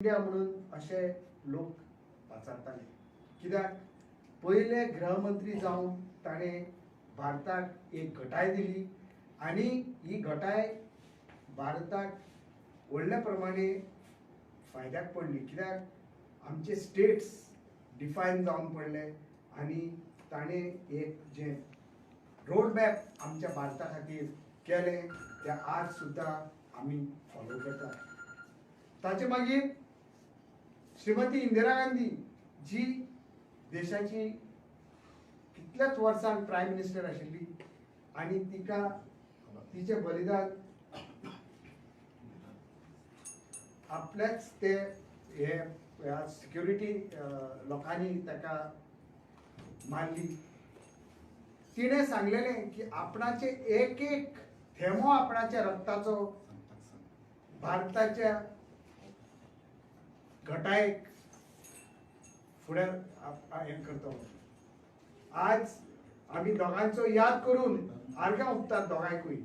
India म्हणून असे लोक वाचताले कित्याक पहिले गृहमंत्री जावन ताणें भारताक एक घटाय दिली आणि ही घटाय भारताक व्हडल्या प्रमाणे फायद्याक पडली कित्याक आमचे स्टेट्स डिफायन जावन पडले आणि ताणें एक जे रोड मॅप आमच्या भारता खातीर केले ते आज सुद्दां आमी फॉलो करतात. ताचे मागीर श्रीमती इंदिरा गांधी जी देशाची कितल्याच वर्सां प्रायम मिनिस्टर आशिल्ली आणि तिका तिचे बलिदान आपल्याच ते हे सिक्युरिटी लोकांनी ताका मारली. तिने सांगलेले की आपणाचे एक एक थेंबो आपणाच्या रक्ताचो भारताच्या घटायक फुडें हे करता. आज आमी दोगांचो याद करून आर्गां ओंपतात दोगांयकूय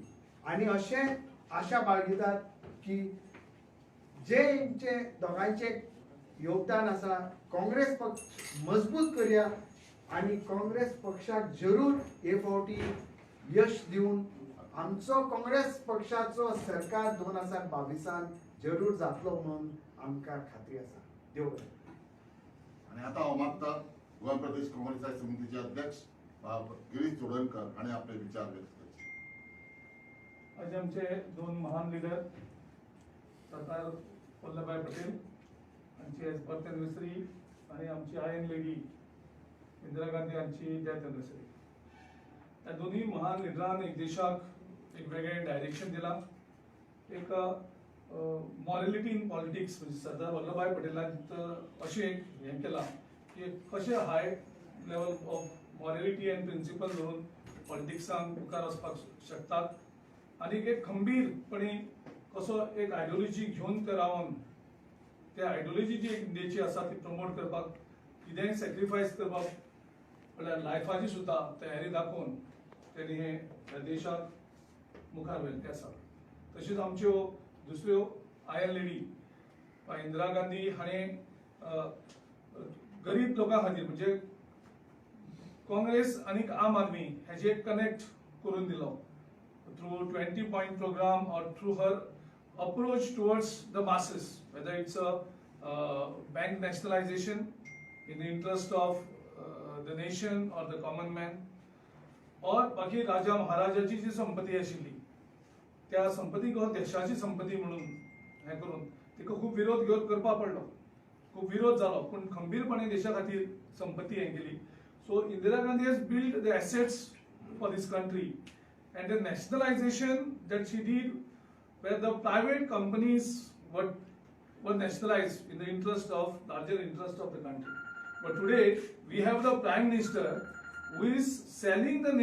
आनी अशें आशा बाळगितात की जे दोगांचे योगदान आसा काँग्रेस पक्ष मजबूत करया आणि काँग्रेस पक्षाक जरूर हे फावटी यश दिवन आमचो काँग्रेस पक्षाचो सरकार 2022 जरूर जातलो म्हणून आमकां खात्री आसा. देव बरें. आणि आता हांव मागता गोवा प्रदेश काँग्रेस समितीचे अध्यक्ष गिरीश चोडणकर हाणें आपले विचार व्यक्त करचे. आज आमचे दोन महान लीडर सरदार वल्लभभाई पटेल हांची आज बर्थ एनिवर्सरी आणि आमची आयन लेडी इंदिरा गांधी हांची डेथ एनिवर्सरी. त्या दोन्ही महान लिडरान एक देशाक एक वेगळें डायरेक्शन दिलां. एक मॉरॅलिटी इन पॉलिटिक्स म्हणजे सरदार वल्लभभाई पटेलान अशें एक हें केलां की कशें high level of morality and principle धरून पॉलिटिक्सांक मुखार वचपाक शकतात आनी एक खंबीरपणी कसो एक आयडियोलॉजी घेवन ते रावन त्या आयडियोलॉजी जी एक इंडियेची आसा ती प्रमोट करपाक कितेंय सॅक्रिफायस करपाक म्हळ्यार लायफाची सुद्दां तयारी दाखोवन तेणी हे देशाक मुखार व्हेल्लें आसा. तशेंच आमच्यो दुसऱ्यो आयन लेडी इंदिरा गांधी हाणें गरीब लोकां खातीर म्हणजे काँग्रेस आनी आम आदमी हेजे कनेक्ट करून दिलो थ्रू 20 पॉइंट प्रोग्राम और through her approach towards the masses, whether it's a bank nationalization in the interest of the nation or the common man, or बाकी राजा महाराजाची जी संपत्ती आशिल्ली त्या संपत्तीक देशाची संपत्ती म्हणून हे करून तिका खूब विरोध करपा पडलो, खूब विरोध जालो, पण खंबीरपणे देशा खातीर संपत्ती हे केली. सो Indira Gandhi has built the assets for this country and the nationalization that she did where the private companies were nationalized in the interest of larger interest of the country. But today we have the prime minister who is selling the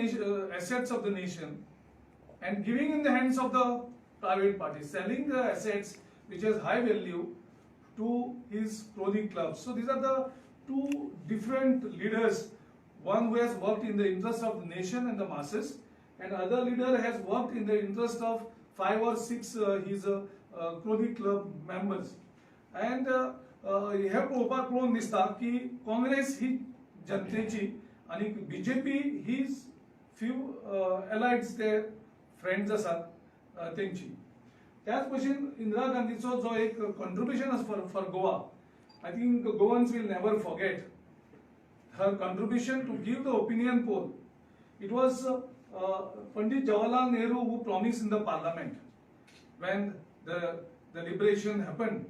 assets of the nation and giving in the hands of the private parties, selling the assets which has high value to his crony clubs. So these are the two different leaders, one who has worked in the interest of the nation and the masses, and other leader has worked in the interest of 5 or 6 his crony club members. And हे पळोवपाक पळोवन दिसता की काँग्रेस ही जनतेची आणि BJP ही few एलायड्स ते friends आसात तेंची. त्याच भशेन इंदिरा गांधीचो जो एक contribution for Goa, I think Goans will never forget her contribution to give the opinion poll. It was Pandit Jawaharlal Nehru who promised in the parliament when the liberation happened.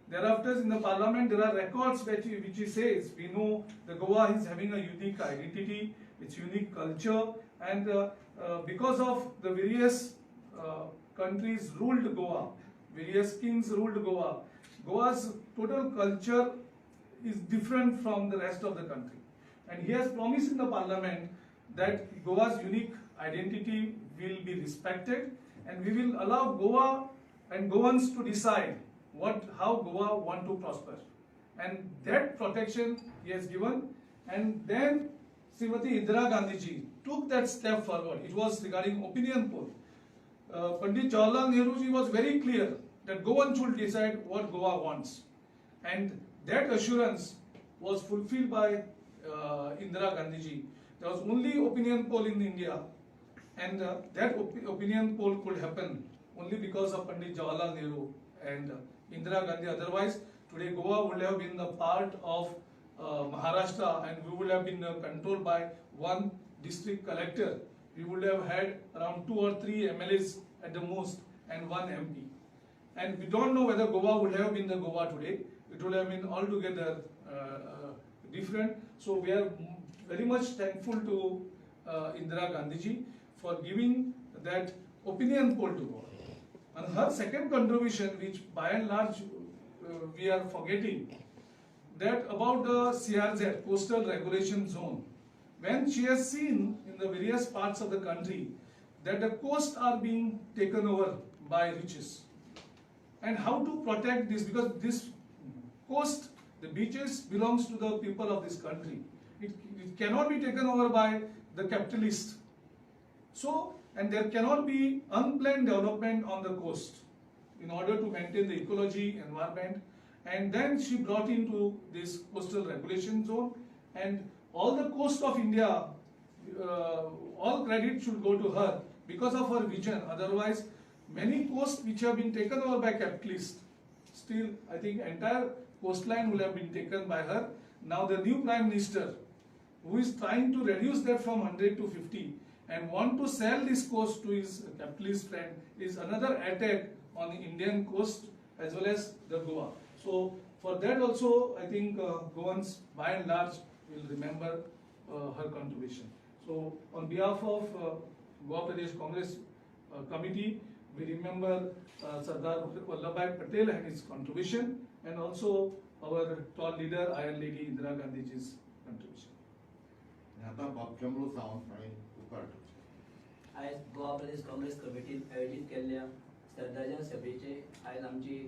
Thereafter in the parliament there are records which he says we know the Goa is having a unique identity, its unique culture, and because of the various countries ruled Goa, various kings ruled Goa, Goa's total culture is different from the rest of the country. And he has promised in the parliament that Goa's unique identity will be respected and we will allow Goa and Goans to decide how Goa want to prosper. And that protection he has given. And then Srimati Indira Gandhi ji took that step forward. It was regarding opinion poll. Pandit Jawaharlal Nehru ji was very clear that Goan should decide what Goa wants. and that assurance was fulfilled by Indira Gandhi ji. There was only opinion poll in India, and that opinion poll could happen only because of Pandit Jawaharlal Nehru and Indira Gandhi. Otherwise, today Goa would have been the part of Maharashtra, and we would have been controlled by one district collector. We would have had around 2 or 3 MLAs at the most and 1 MP. And we don't know whether Goa would have been the Goa today. It would have been altogether different. So we are very much thankful to Indira Gandhi ji for giving that opinion poll to Goa. And her second contribution, which by and large we are forgetting, that about the CRZ, Coastal Regulation Zone. When she has seen in the various parts of the country that the coasts are being taken over by riches, and how to protect this, because this coast, the beaches belongs to the people of this country. It cannot be taken over by the capitalist. So, and there cannot be unplanned development on the coast in order to maintain the ecology, environment. And then she brought into this coastal regulation zone, and all the coast of India, all credit should go to her because of her vision. Otherwise, many coasts which have been taken over by capitalists, still I think entire coastline will have been taken by her. Now the new Prime Minister, who is trying to reduce that from 100 to 50 and want to sell this coast to his capitalist friend, is another attack on the Indian coast as well as the Goa. So for that also, I think Goans by and large will remember her contribution. So on behalf of Goa Pradesh Congress Committee, we remember Sardar Vallabhbhai Patel and his contribution, and also our tall leader, Iron Lady Indira Gandhi ji's contribution. आता बापचंद्र सावंत आणि उपकार आयज गोवा प्रदेश काँग्रेस कमिटीन आयोजीत केल्ल्या श्रद्धांजली सभेचे आयज आमची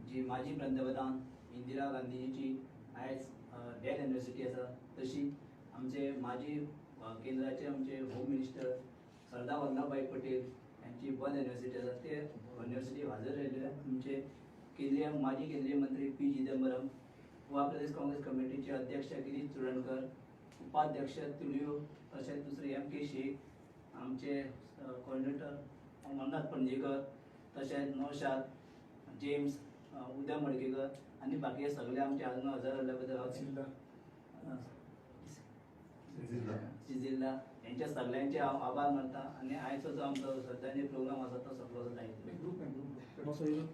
जी माजी पंतप्रधान इंदिरा गांधीची आयज डेथ एनिवर्सरी आसा, तशी आमचे माजी केंद्राचे आमचे होम मिनिस्टर सरदार वल्लभभाई पटेल यांची बर्थ एनिवर्सरी आसा. ते एनिवर्सरी हजर राहिल्ले आमचे माजी केंद्रीय मंत्री पी चिदंबरम, गोवा प्रदेश काँग्रेस कमिटीचे अध्यक्ष गिरीश चोडणकर, उपाध्यक्ष तुलियो, तशेंच दुसरे M.K. शेख, आमचे कोऑर्डिनेटर अमरनाथ पणजेकर, तशेंच नौशाद, जेम्स, उदय मडकेकर आणि बाकी सगळे आमचे हांगा हजर राहिल्या बद्दल जिल्ला यांच्या सगळ्यांचे हांव आभार मानता. आणि आयचो जो आमचो श्रद्धांजली प्रोग्राम आसा तो सगळो जायतो.